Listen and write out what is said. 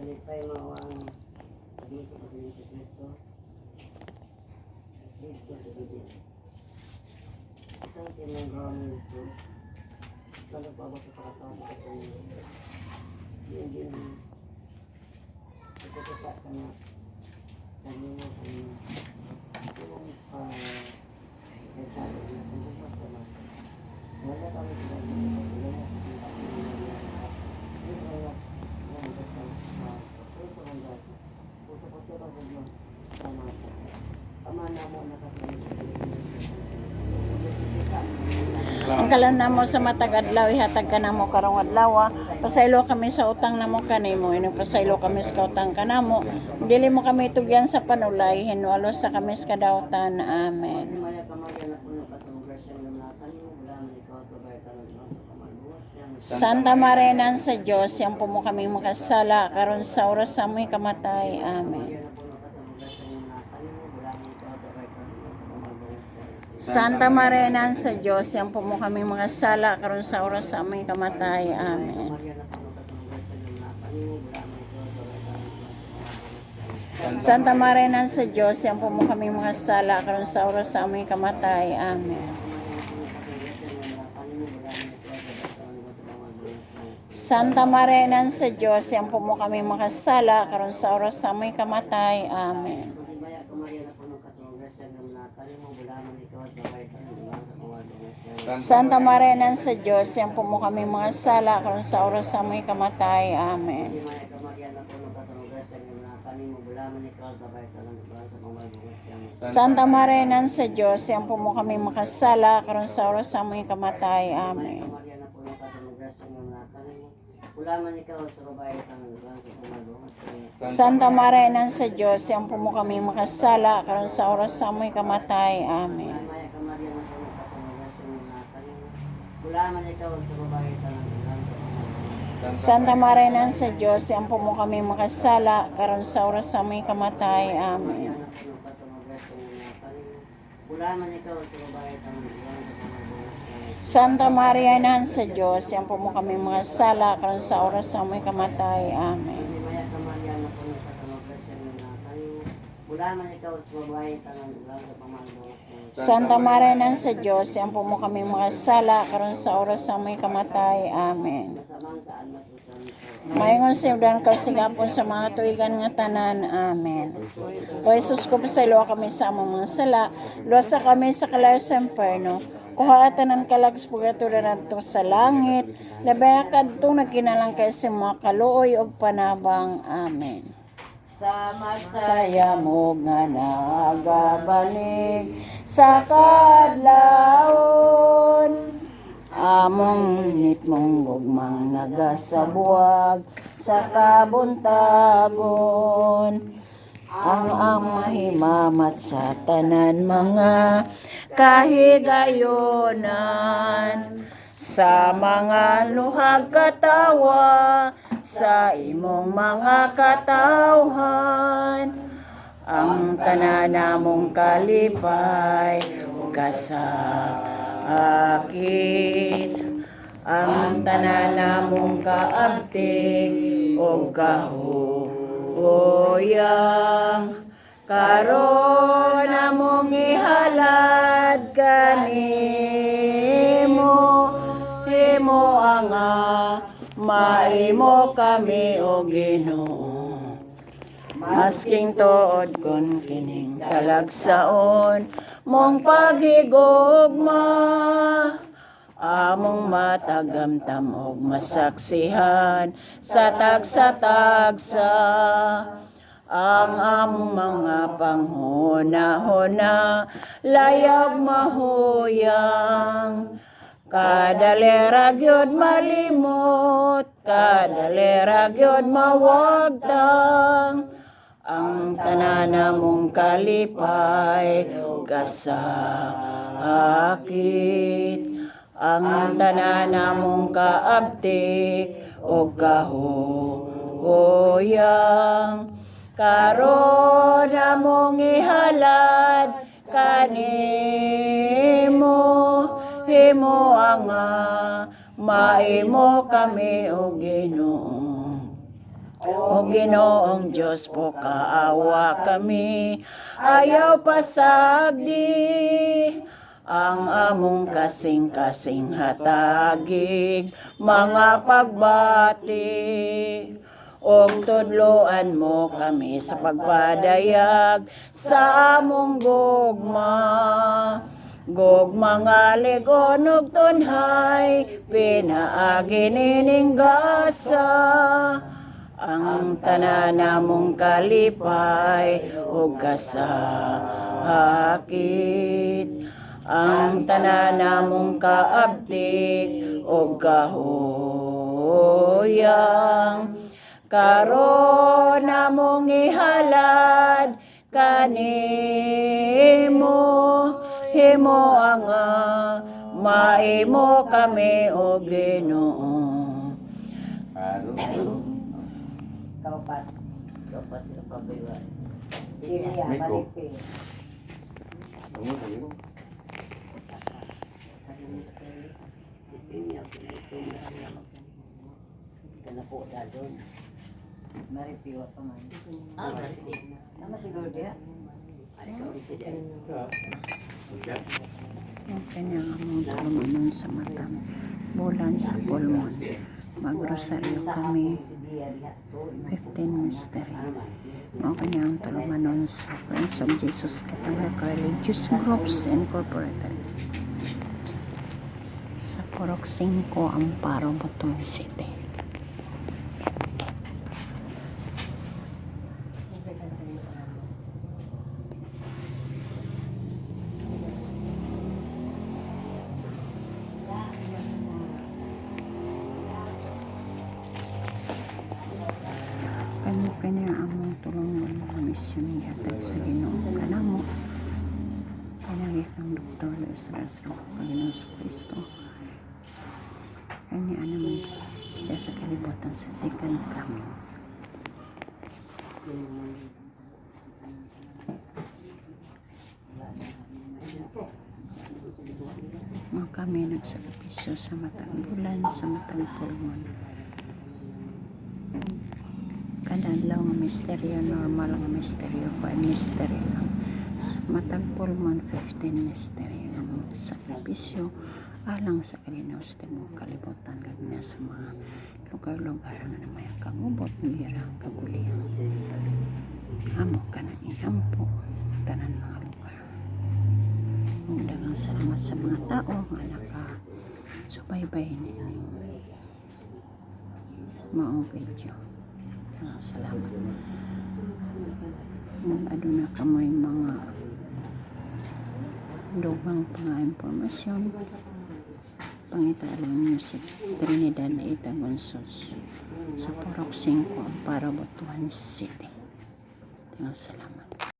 Kalipay mawang dito sa dito dito. Isang tinanggawan nito. Lalo pa ba sa pakatawag ito niya? Hindi. Ito ka na. Kanina kanina. Yung nagsabi na kung gusto na. Wala kami ang kalan na mo sa matag adlaw ihatag ka na mo karong adlaw. Pasaylo kami sa utang na mo kanimo, ino pasaylo kami sa utang kanamo. Dili mo kami tugyan sa panulay, hinualo sa kami sa kadautan. Amen. Santa Maria nan sa Dios, siyampo mo kami makasala karon sa oras sa aming kamatay. Amen. Santa Maria nan sa Dios, siyampo mo kami makasala karon sa oras sa aming kamatay. Amen. Santa Maria nan sa Dios, siyampo mo kami makasala karon sa oras sa aming kamatay. Amen. Santa Maria nan sa Dios, siyampo mo kami makasala karon sa oras sa aming kamatay. Amen. Santa Maria nan sa Dios, siyampo mo kami makasala karon sa oras sa aming kamatay. Amen. Santa Maria nan sa Dios, siyampo mo kami makasala karon sa oras sa aming kamatay. Amen. Santa Maria nan sa Dios, siyampo mo kami makasala karon sa oras sa aming kamatay. Amen. Santa Maria nan sa Dios, siyampo mo kami makasala karon sa oras sa aming kamatay. Amen. Santa Maria nan sa Dios, siyampo mo kami makasala karon sa oras sa aming kamatay. Amen. Santa Maria nan sa Dios, siyampo mo kami makasala karon sa oras sa aming kamatay. Amen. Mayngon sa udan kasigapon sa mga tuigan nga tanan. Amen. O Jesus ko pasaylo kami sa among mga sala, luwasa kami sa kalayo sa impierno. Kuha tanan kalag sa purgatorio nadto sa langit. Labaya kadto nagkinalang kay sa mga kaluoy og panabang. Amen. Sa Saya mo nga nagabanig sa kadlawon, among nitmong gugmang nagasabuag sa kabuntagon. Ang mahimamat sa tanan mga kahigayonan, sa mga luhag katawa sa imong mga katawhan. Ang tanan namong kalipay kasakit, ang tanan namong kaabtik o kahuyang, karon namong ihalad kanimo. Himo anga maimo kami o Ginoo, masking tuod kon kining talagsaon mong paghigugma. Among matagamtam og masaksihan sa tagsa-tagsa, ang among mga panghuna-huna layag mahuyang. Kadalera gyud malimot, kadalera gyud mawagtang, ang tanan namong kalipay kasakit, ang tanan namong kaabtik o kahuyang, karon among ihalad kanimo, himo nga maimo kami o Ginoo. O Ginoong Diyos po kaawa kami, ayaw pasagdi ang among kasing-kasing hatagig, mga pagbati. Og tudloan mo kami sa pagpadayag sa among gugma. Gugma nga ligon og tunhay, pinaagi nining gasa. Ang tanan namong kalipay ug kasakit, ang tanan namong kaabtik ug kahuyang, karon namong ihalad kanimo, himo nga maimo kami o Ginoo. Kaupat sila pabila. Miko. Kamu tayo. Kana po dadon. Maripiwa pa man. Maripiwa. Nama siguro dia. Ari ka uli siya. Yung kanyang among tulumanon sa mata, bulan sa pulmon. Magrosaryo kami, 15 mystery. Yung kanyang tulumanon sa Friends of Jesus Catholic Religious Groups Incorporated. Sa Purok 5, Amparo, Butuan City. Kanya among tulungan ng misyon yatag sa Ginoo kanamo. Kanya ikang Dr. Lazaro Panginoon sa Kristo. Kanya naman siya sa kalibutan sa second coming. Mga kami nagsakripisyo sa matang bulan, sa matang pulmon. Kadadlaw nga misteryo, normal nga misteryo, 5 misteryo lang. Sa matang pulmon, 15 misteryo ang sakripisyo alang sa kalinos timog kalibutan, labi na sa mga lugar-lugar nga na may kangubot, mirang kagulihan. Amo ka na ihampo tanan mga lugar. Daghang salamat sa mga tao nga naka-subaybay nining maong video. Salamat. Mag-aduna ka mo yung mga dugang pang-impormasyon pangitalang music Trinidad na Itagonsos sa Purok 5, Amparo, Butuan City. Salamat.